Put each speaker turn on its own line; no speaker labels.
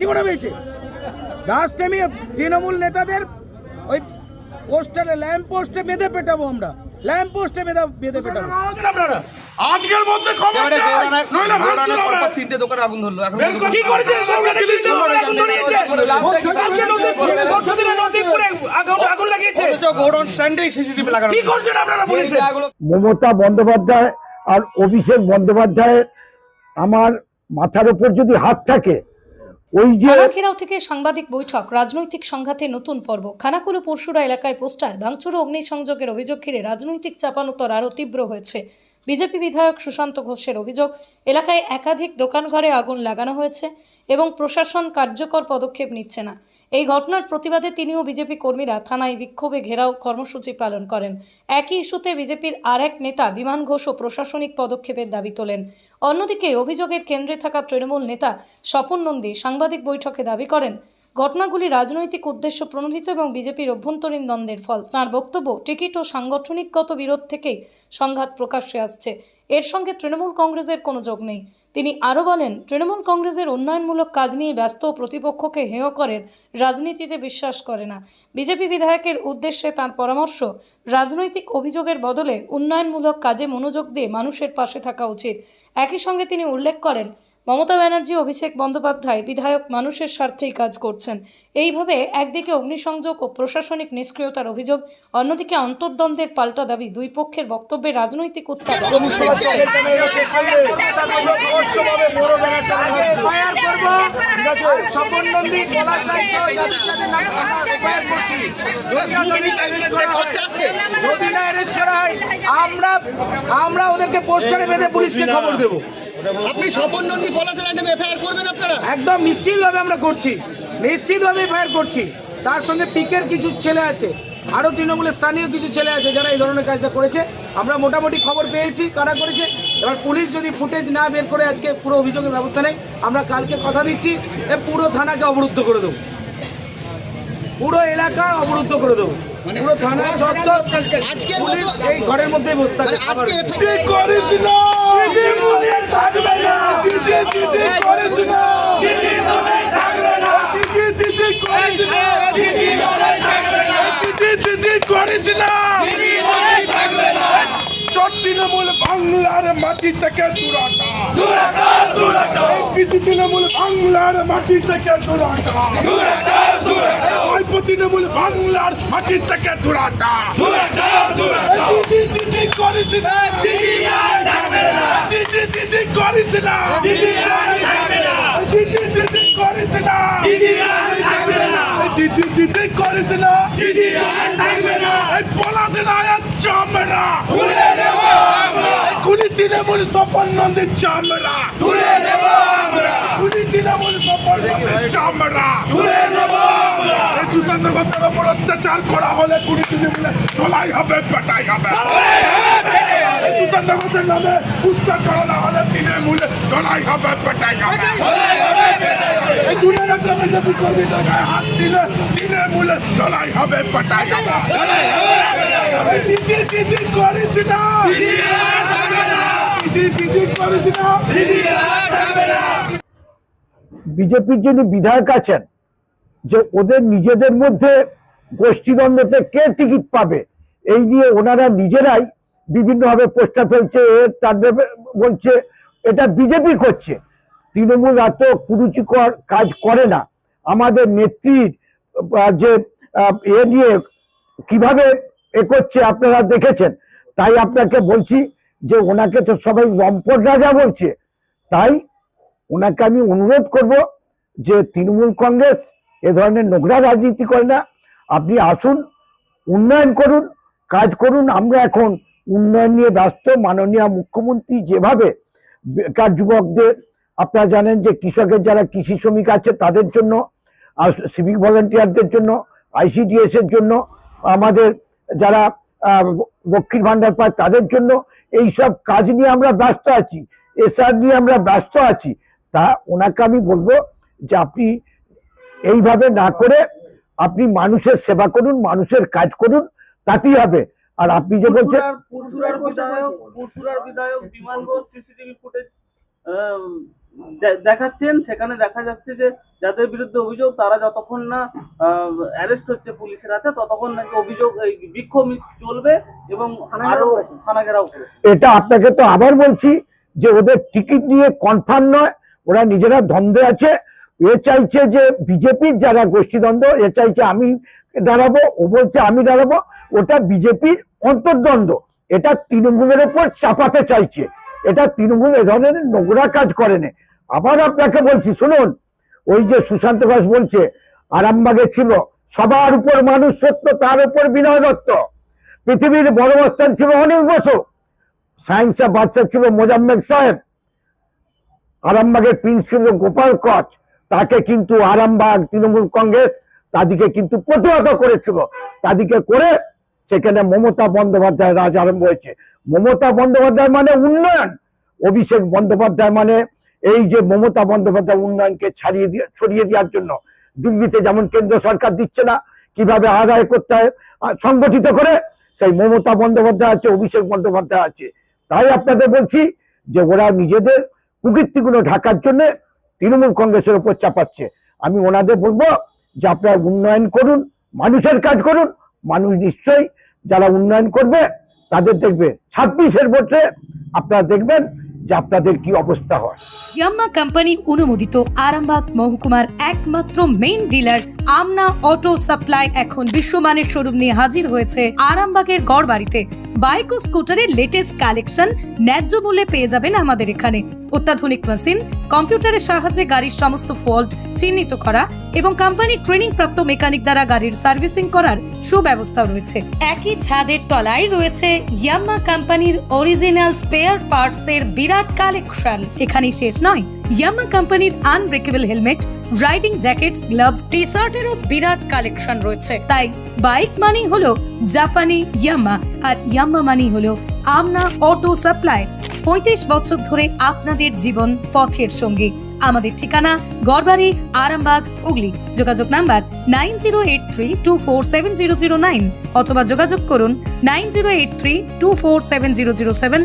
কি মনে হয়েছে লাস্ট টাইমে তৃণমূল নেতাদের ওই পোস্টারে ল্যাম্প পোস্টে বেঁধে পেটাবো আমরা, ল্যাম্প পোস্টে বেঁধে পেটাবো।
আজকের মধ্যে খবর নইলে ভাঙচুর
তিনটে দোকানে আগুন ধরলো। এখন
কি করেছে আগুন লাগিয়েছে,
গোডাউন স্ট্যান্ডে সিসিটিভি লাগানো।
কি করছেন আপনারা পুলিশে?
মমতা বন্দ্যোপাধ্যায় আর অভিষেক বন্দ্যোপাধ্যায়ের আমার মাথার উপর যদি হাত থাকে, ওই যে
থানাঘেরাও থেকে সাংবাদিক বৈঠক, রাজনৈতিক সংঘাতে নতুন পর্ব। খানাকুলো পরশুরা এলাকায় পোস্টার ভাঙচুর ও অগ্নিসংযোগের অভিযোগ ঘিরে রাজনৈতিক চাপানোতর আরও তীব্র হয়েছে। বিজেপি বিধায়ক সুশান্ত ঘোষের অভিযোগ, এলাকায় একাধিক দোকানঘরে আগুন লাগানো হয়েছে এবং প্রশাসন কার্যকর পদক্ষেপ নিচ্ছে না। এই ঘটনার প্রতিবাদে তিনি ও বিজেপি কর্মীরা থানায় বিক্ষোভে ঘেরাও কর্মসূচি পালন করেন। একই ইস্যুতে বিজেপির আর এক নেতা বিমান ঘোষও প্রশাসনিক পদক্ষেপের দাবি তোলেন। অন্যদিকে অভিযোগের কেন্দ্রে থাকা তৃণমূল নেতা স্বপন নন্দী সাংবাদিক বৈঠকে দাবি করেন, ঘটনাগুলি রাজনৈতিক উদ্দেশ্য প্রণোদিত এবং বিজেপির অভ্যন্তরীণ দ্বন্দ্বের ফল। তাঁর বক্তব্য, টিকিট ও সাংগঠনিকগত বিরোধ থেকেই সংঘাত প্রকাশ্যে আসছে, এর সঙ্গে তৃণমূল কংগ্রেসের কোনো যোগ নেই। তিনি আরও বলেন, তৃণমূল কংগ্রেসের উন্নয়নমূলক কাজ নিয়ে ব্যস্ত প্রতিপক্ষকে হেয় করেন, রাজনীতিতে বিশ্বাস করে না। বিজেপি বিধায়কের উদ্দেশ্যে তাঁর পরামর্শ, রাজনৈতিক অভিযোগের বদলে উন্নয়নমূলক কাজে মনোযোগ দিয়ে মানুষের পাশে থাকা উচিত। একই সঙ্গে তিনি উল্লেখ করেন, মমতা ব্যানার্জি, অভিষেক বন্দ্যোপাধ্যায় বিধায়ক মানুষের স্বার্থেই কাজ করছেন। এইভাবে একদিকে অগ্নিসংযোগ ও প্রশাসনিক নিষ্ক্রিয়তার অভিযোগ, অন্যদিকে অন্তর্দ্বন্দ্বের পাল্টা দাবি, দুই পক্ষের বক্তব্যে রাজনৈতিক উত্তাপ ক্রমশ বাড়ছে।
আমরা ওদেরকে পোস্টারে বেঁধে পুলিশকে খবর দেবো।
আপনি স্বপন নন্দী পলাশের আন্ডারে এফআইআর করবেন আপনারা?
একদম নিশ্চিতভাবে আমরা করছি, নিশ্চিতভাবে এফআইআর করছি। তার সঙ্গে পিকের কিছু ছেলে আছে, আরও তৃণমূলের স্থানীয় কিছু ছেলে আছে যারা এই ধরনের কাজটা করেছে। আমরা মোটামুটি খবর পেয়েছি কারা করেছে। এবার পুলিশ যদি ফুটেজ না বের করে আজকে পুরো অভিযোগের ব্যবস্থা নেই, আমরা কালকে কথা দিচ্ছি পুরো থানাকে অবরুদ্ধ করে দেবো, পুরো এলাকা অবরুদ্ধ করে দেবো, পুরো থানা চত্বর পুলিশ এই ঘরের মধ্যেই বসে থাকবে।
তৃণমূল বাংলার মাটি থেকে দূরাটা, তৃণমূল বাংলার মাটি থেকে দূরাটা, অল্প তৃণমূল বাংলার মাটি থেকে দূরাটা, দিদি করিস না, দিদি করিস না, দিদি করিস না, দিদি করিস না, পলাশ রায়ের চামড়া খুলি, তৃণমূল স্বপন নন্দীর চামড়া তুলে নেব আমরা, খুলি তৃণমূল স্বপন নন্দীর চামড়া তুলে নেব আমরা। সুশান্ত ঘোষের ওপর অত্যাচার করা হলে কুড়ি তৃণমূলে তোলাই হবে, পেটাই হবে। সুশান্ত ঘোষের নামে উত্তর করা হলে তৃণমূলে তোলাই হবে, পেটাই হবে। শুনে রাখতে হবে, যদি কর্মীদের গায়ে হাত দিলে তৃণমূলে তোলাই হবে, পেটাই হবে। দিদি করিস না,
বিজেপির যিনি বিধায়ক আছেন, যে ওদের নিজেদের মধ্যে গোষ্ঠীদ্বন্দ্বতে কে টিকিট পাবে, এই নিয়ে ওনারা নিজেরাই বিভিন্নভাবে প্রস্তাব ফেলছে, তাদের বলছে এটা বিজেপি করছে। তৃণমূল এত কুরুচিকর কাজ করে না। আমাদের নেত্রীর যে এ নিয়ে কিভাবে এ করছে আপনারা দেখেছেন। তাই আপনাকে বলছি যে ওনাকে তো সবাই লম্পট রাজা বলছে, তাই ওনাকে আমি অনুরোধ করব যে তৃণমূল কংগ্রেস এ ধরনের নোংরা রাজনীতি করে না, আপনি আসুন, উন্নয়ন করুন, কাজ করুন। আমরা এখন উন্নয়ন নিয়ে ব্যস্ত। মাননীয় মুখ্যমন্ত্রী যেভাবে বেকার যুবকদের, আপনারা জানেন যে কৃষকের যারা কৃষি শ্রমিক আছে তাদের জন্য, আর সিভিক ভলেন্টিয়ারদের জন্য, ICDS এর জন্য, আমাদের যারা লক্ষ্মীর ভান্ডার পায় তাদের জন্য, এইসব কাজ নিয়ে আমরা ব্যস্ত আছি, এসআর নিয়ে আমরা ব্যস্ত আছি। তা ওনাকে আমি বলবো যে আপনি এইভাবে না করে আপনি মানুষের সেবা করুন, মানুষের কাজ করুন, তাতেই হবে। আর আপনি যে বলছেন
পরশুরার বিধায়ক বিমান ঘোষ সিসিটিভি ফুটেজ
দেখাচ্ছেন, সেখানে দেখা যাচ্ছে যে যাদের বিরুদ্ধে অভিযোগ তারা যতক্ষণ না অ্যারেস্ট হচ্ছে পুলিশের হাতে ততক্ষণ নাকি অভিযোগ এই বিক্ষোভ চলবে এবং আরো থানা ঘেরাও করবে।
এটা আপনাকে তো আবার বলছি যে ওদের টিকিট নিয়ে কনফার্ম নয়, ওরা নিজেরা দ্বন্দ্বে আছে। এ চাইছে যে বিজেপির যারা গোষ্ঠীদ্বন্দ্ব, এ চাইছে আমি দাঁড়াবো, ও বলছে আমি দাঁড়াবো। ওটা বিজেপির অন্তর্দ্বন্দ্ব, এটা তৃণমূলের উপর চাপাতে চাইছে। এটা তৃণমূল এ ধরনের নোংরা কাজ করেনি। আবার আপনাকে বলছি শুনুন, ওই যে সুশান্ত ঘোষ বলছে আরামবাগে ছিল সবার উপর মানুষ সত্য, তার উপর বিনয় দত্ত। পৃথিবীর বড় স্থান ছিল অনেক বছর, সায়েন্সে বাচ্চা ছিল মোজাম্মেদ সাহেব। আরামবাগের প্রিন্স ছিল গোপাল কচ, তাকে কিন্তু আরামবাগ তৃণমূল কংগ্রেস তাদেরকে কিন্তু প্রতিহত করেছিল। তাদেরকে করে সেখানে মমতা বন্দ্যোপাধ্যায় রাজ আরম্ভ হয়েছে। মমতা বন্দ্যোপাধ্যায় মানে উন্নয়ন, অভিষেক বন্দ্যোপাধ্যায় মানে এই যে মমতা বন্দ্যোপাধ্যায় উন্নয়নকে ছড়িয়ে দেওয়ার জন্য দিল্লিতে যেমন কেন্দ্র সরকার দিচ্ছে না, কিভাবে আদায় করতে হয় সংগঠিত করে, সেই মমতা বন্দ্যোপাধ্যায় আছে, অভিষেক বন্দ্যোপাধ্যায় আছে। তাই আপনাদের বলছি যে ওরা নিজেদের কুকীর্তিগুলো ঢাকার জন্য তৃণমূল কংগ্রেসের উপর চাপাচ্ছে। আমি ওনাদের বলবো যে আপনারা উন্নয়ন করুন, মানুষের কাজ করুন। মানুষ নিশ্চয়ই যারা উন্নয়ন করবে তাদের দেখবে 26-এর ভোটে আপনারা দেখবেন যে আপনাদের কি অবস্থা হয়।
ইয়াম্মা কোম্পানি অনুমোদিত আরামবাগ মহকুমার একমাত্র মেইন ডিলার আমনা অটো সাপ্লাই এখন বিশ্বমানের শোরুম নিয়ে হাজির হয়েছে আরামবাগের গড়বাড়িতে। বাইক ও স্কুটারের লেটেস্ট কালেকশন ন্যায্য মূল্যে পেয়ে যাবেন আমাদের এখানে। অত্যাধুনিক মেশিন, কম্পিউটারের সাহায্যে গাড়ির সমস্ত ফল্ট চিহ্নিত করা এবং কোম্পানির ট্রেনিং প্রাপ্ত মেকানিক দ্বারা গাড়ির সার্ভিসিং করার সুব্যবস্থা রয়েছে। একই ছাদের তলায় রয়েছে ইয়াম্মা কোম্পানির অরিজিনাল স্পেয়ার পার্টস এর বিরাট কালেকশন। এখানেই শেষ নয়, ইয়াম্মা কোম্পানির unbreakable helmet, riding jackets, gloves, T শার্টেরও বিরাট কালেকশন রয়েছে। তাই বাইক মানি হলো জাপানি ইয়াম্মা, আর ইয়াম্মা মানি হলো আমনা অটো সাপ্লাই। 35 বছর ধরে আপনাদের জীবন পথের সঙ্গী। আমাদের ঠিকানা গড়বাড়ি, আরামবাগ, হুগলি। যোগাযোগ নাম্বার 9083247009 অথবা যোগাযোগ করুন 9083247007।